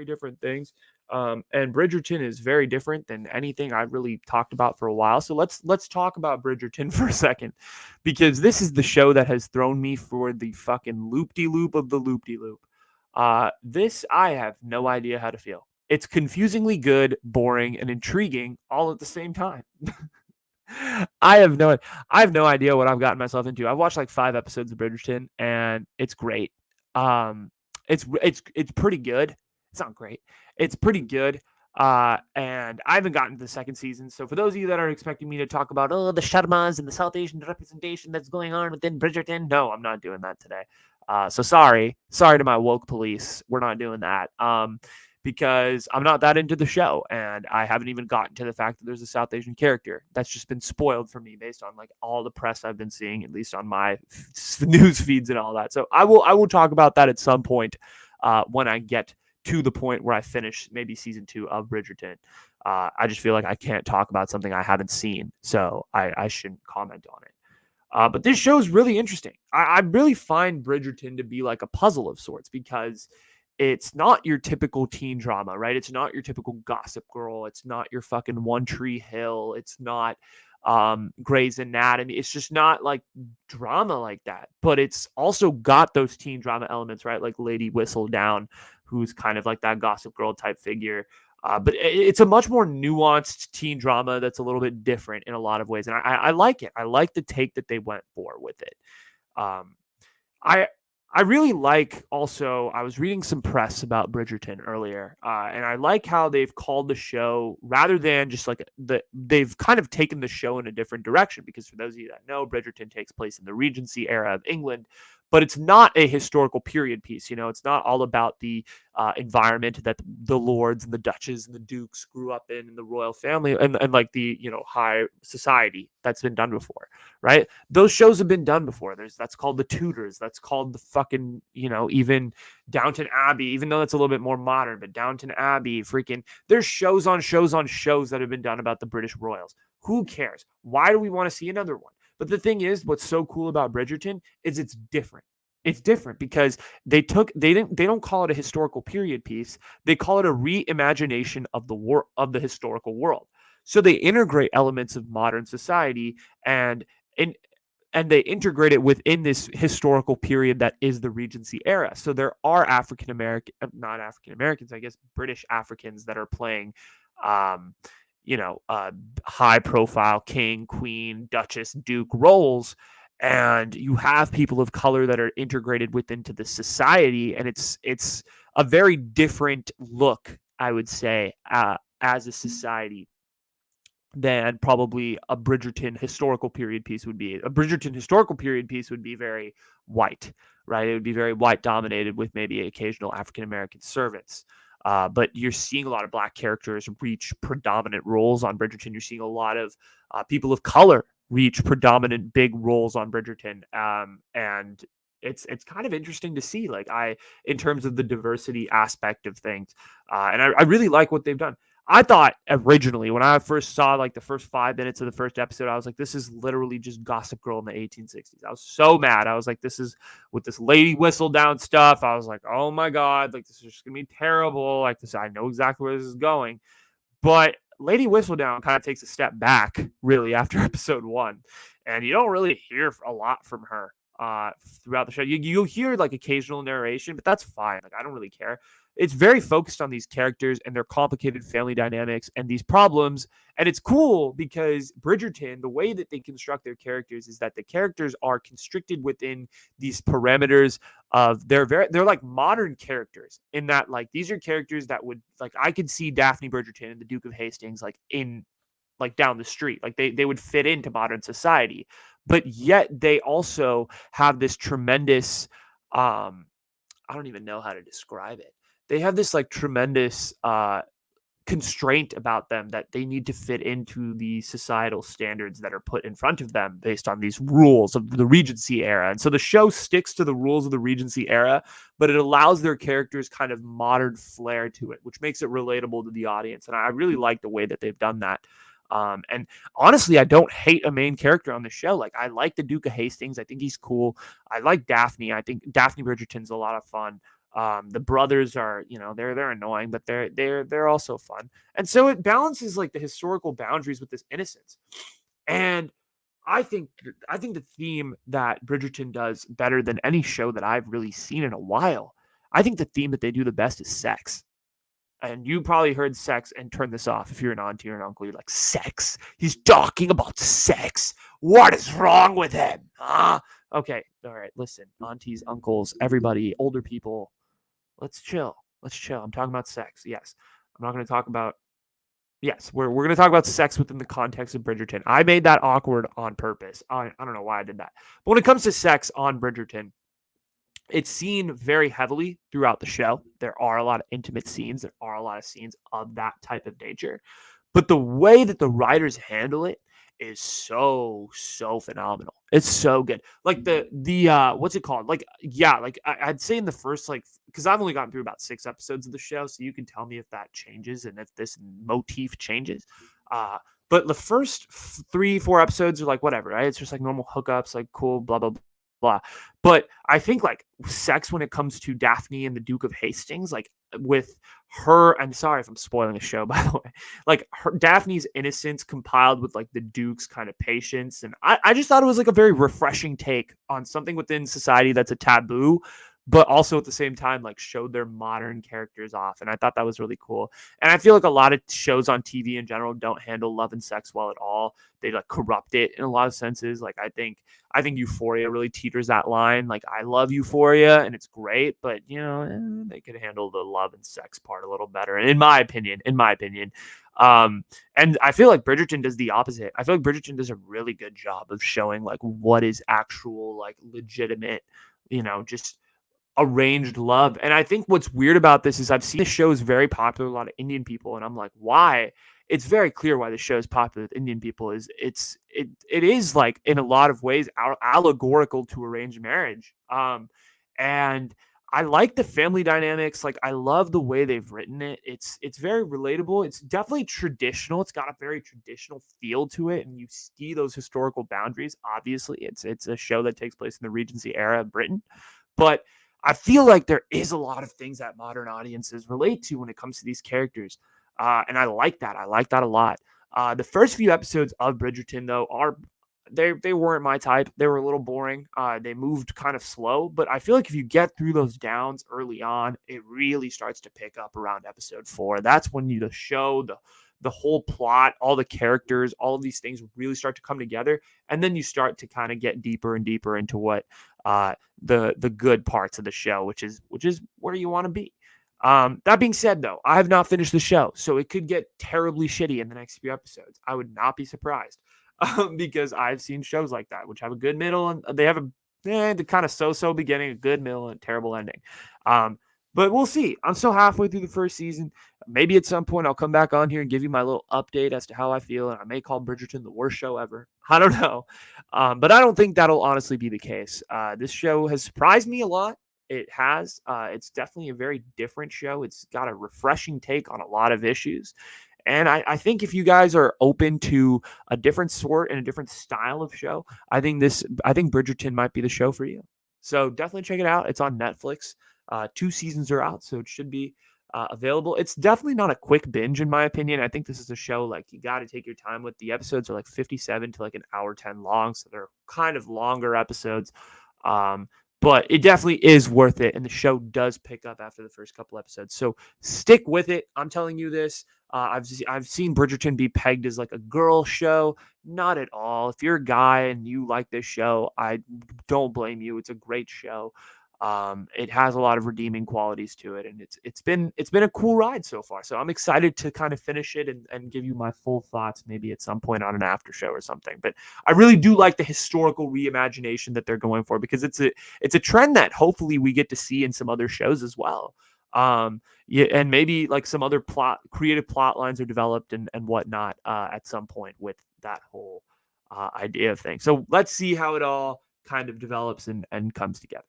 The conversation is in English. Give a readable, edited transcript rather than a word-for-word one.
different things. And Bridgerton is very different than anything I've really talked about for a while. So let's talk about Bridgerton for a second, because this is the show that has thrown me for the fucking loop-de-loop of the loop-de-loop. This I have no idea how to feel. It's confusingly good, boring, and intriguing all at the same time. I have no I have no idea what I've gotten myself into. I've watched like 5 episodes of Bridgerton and it's great. Um it's pretty good. It's not great. It's pretty good. And I haven't gotten to the second season. So for those of you that are expecting me to talk about the Sharmas and the South Asian representation that's going on within Bridgerton, no, I'm not doing that today. So sorry to my woke police. We're not doing that. Because I'm not that into the show, and I haven't even gotten to the fact that there's a South Asian character. That's just been spoiled for me based on like all the press I've been seeing, at least on my news feeds and all that. So I will talk about that at some point when I get to the point where I finish maybe season 2 of Bridgerton. I just feel like I can't talk about something I haven't seen, so I shouldn't comment on it. But this show is really interesting. I really find Bridgerton to be like a puzzle of sorts, because it's not your typical teen drama, right? It's not your typical Gossip Girl. It's not your fucking One Tree Hill. It's not Grey's Anatomy. It's just not like drama like that. But it's also got those teen drama elements, right? Like Lady Whistledown, who's kind of like that Gossip Girl type figure. But it's a much more nuanced teen drama that's a little bit different in a lot of ways. And I like it. I like the take that they went for with it. Um, I I really like also, I was reading some press about Bridgerton earlier, and I like how they've called the show, rather than just like they've kind of taken the show in a different direction. Because for those of you that know, Bridgerton takes place in the Regency era of England, but it's not a historical period piece. You know, it's not all about the environment that the lords and the duchess and the dukes grew up in the royal family, and like the, you know, high society that's been done before, right? Those shows have been done before. That's called the Tudors. That's called the fucking, you know, even Downton Abbey, even though that's a little bit more modern, but Downton Abbey, freaking, there's shows on shows on shows that have been done about the British royals. Who cares? Why do we want to see another one? But the thing is, what's so cool about Bridgerton is it's different. It's different because they don't call it a historical period piece. They call it a reimagination of the historical world. So they integrate elements of modern society, and in and they integrate it within this historical period that is the Regency era. So there are African American, not African Americans, I guess, British Africans that are playing, um, high profile king, queen, duchess, duke roles. And you have people of color that are integrated within the society. And it's a very different look, I would say, as a society than probably a Bridgerton historical period piece would be. A Bridgerton historical period piece would be very white, right? It would be very white dominated with maybe occasional African American servants. But you're seeing a lot of black characters reach predominant roles on Bridgerton. You're seeing a lot of people of color reach predominant big roles on Bridgerton. And it's kind of interesting to see, like, in terms of the diversity aspect of things. And I really like what they've done. I thought originally, when I first saw like the first 5 minutes of the first episode, I was like, this is literally just Gossip Girl in the 1860s. I was so mad. I was like, this is with this Lady Whistledown stuff. I was like, oh my God, like, this is just going to be terrible. Like, this, I know exactly where this is going. But Lady Whistledown kind of takes a step back, really, after episode 1. And you don't really hear a lot from her throughout the show. You'll hear like occasional narration, but that's fine. Like, I don't really care. It's very focused on these characters and their complicated family dynamics and these problems. And it's cool because Bridgerton, the way that they construct their characters is that the characters are constricted within these parameters of they're like modern characters, in that, like, these are characters that would, like, I could see Daphne Bridgerton and the Duke of Hastings like in, like, down the street. Like, they would fit into modern society, but yet they also have this tremendous I don't even know how to describe it. They have this like tremendous constraint about them that they need to fit into the societal standards that are put in front of them based on these rules of the Regency era. And so the show sticks to the rules of the Regency era, but it allows their characters kind of modern flair to it, which makes it relatable to the audience. And I really like the way that they've done that. And honestly, I don't hate a main character on the show. Like, I like the Duke of Hastings. I think he's cool. I like Daphne. I think Daphne Bridgerton's a lot of fun. The brothers are, they're annoying, but they're also fun. And so it balances like the historical boundaries with this innocence. And I think I think the theme that Bridgerton does better than any show that I've really seen in a while. I think the theme that they do the best is sex. And you probably heard sex and turn this off if you're an auntie or an uncle. You're like, sex? He's talking about sex. What is wrong with him? Huh? Okay. All right. Listen, aunties, uncles, everybody, older people, let's chill. Let's chill. I'm talking about sex. Yes. I'm not going to talk about. Yes, we're going to talk about sex within the context of Bridgerton. I made that awkward on purpose. I don't know why I did that. But when it comes to sex on Bridgerton, it's seen very heavily throughout the show. There are a lot of intimate scenes. There are a lot of scenes of that type of nature. But the way that the writers handle it is so phenomenal. It's so good. Like the what's it called? Like yeah, like I'd say in the first like because I've only gotten through about 6 episodes of the show, so you can tell me if that changes and if this motif changes. Uh, but the first 3, 4 episodes are like whatever, right? It's just like normal hookups, like cool, blah blah blah. But I think like sex when it comes to Daphne and the Duke of Hastings, like with her, I'm sorry if I'm spoiling the show, by the way, like her Daphne's innocence compiled with like the Duke's kind of patience. And I just thought it was like a very refreshing take on something within society that's a taboo, but also at the same time, like showed their modern characters off. And I thought that was really cool. And I feel like a lot of shows on TV in general don't handle love and sex well at all. They like corrupt it in a lot of senses. Like I think Euphoria really teeters that line. Like I love Euphoria and it's great, but they could handle the love and sex part a little better. And in my opinion, and I feel like Bridgerton does the opposite. I feel like Bridgerton does a really good job of showing like what is actual like legitimate, just arranged love. And I think what's weird about this is I've seen this show is very popular with a lot of Indian people, and I'm like, why? It's very clear why the show is popular with Indian people. It is like in a lot of ways allegorical to arranged marriage. And I like the family dynamics. Like I love the way they've written it. It's very relatable. It's definitely traditional. It's got a very traditional feel to it, and you see those historical boundaries. Obviously, it's a show that takes place in the Regency era of Britain, but I feel like there is a lot of things that modern audiences relate to when it comes to these characters. And I like that. I like that a lot. The first few episodes of Bridgerton, though, they weren't my type. They were a little boring. They moved kind of slow, but I feel like if you get through those downs early on, it really starts to pick up around episode 4. That's when the show, the whole plot, all the characters, all of these things really start to come together, and then you start to kind of get deeper and deeper into what the good parts of the show, which is where you want to be. That being said, though, I have not finished the show, so it could get terribly shitty in the next few episodes. I would not be surprised because I've seen shows like that, which have a good middle and they have the kind of so-so beginning, a good middle, and a terrible ending. But we'll see. I'm still halfway through the first season. Maybe at some point I'll come back on here and give you my little update as to how I feel, and I may call Bridgerton the worst show ever. I don't know. But I don't think that'll honestly be the case. This show has surprised me a lot. It has. It's definitely a very different show. It's got a refreshing take on a lot of issues. And I think if you guys are open to a different sort and a different style of show, I think Bridgerton might be the show for you. So definitely check it out. It's on Netflix. 2 seasons are out, so it should be available. It's definitely not a quick binge, in my opinion. I think this is a show like you got to take your time with. The episodes are like 57 to like an hour 10 long, so they're kind of longer episodes. But it definitely is worth it, and the show does pick up after the first couple episodes. So stick with it. I'm telling you this. I've seen Bridgerton be pegged as like a girl show. Not at all. If you're a guy and you like this show, I don't blame you. It's a great show. It has a lot of redeeming qualities to it, and it's been a cool ride so far. So I'm excited to kind of finish it and give you my full thoughts maybe at some point on an after show or something. But I really do like the historical reimagination that they're going for, because it's a trend that hopefully we get to see in some other shows as well. Yeah, and maybe like some other creative plot lines are developed and whatnot at some point with that whole idea of things. So let's see how it all kind of develops and comes together.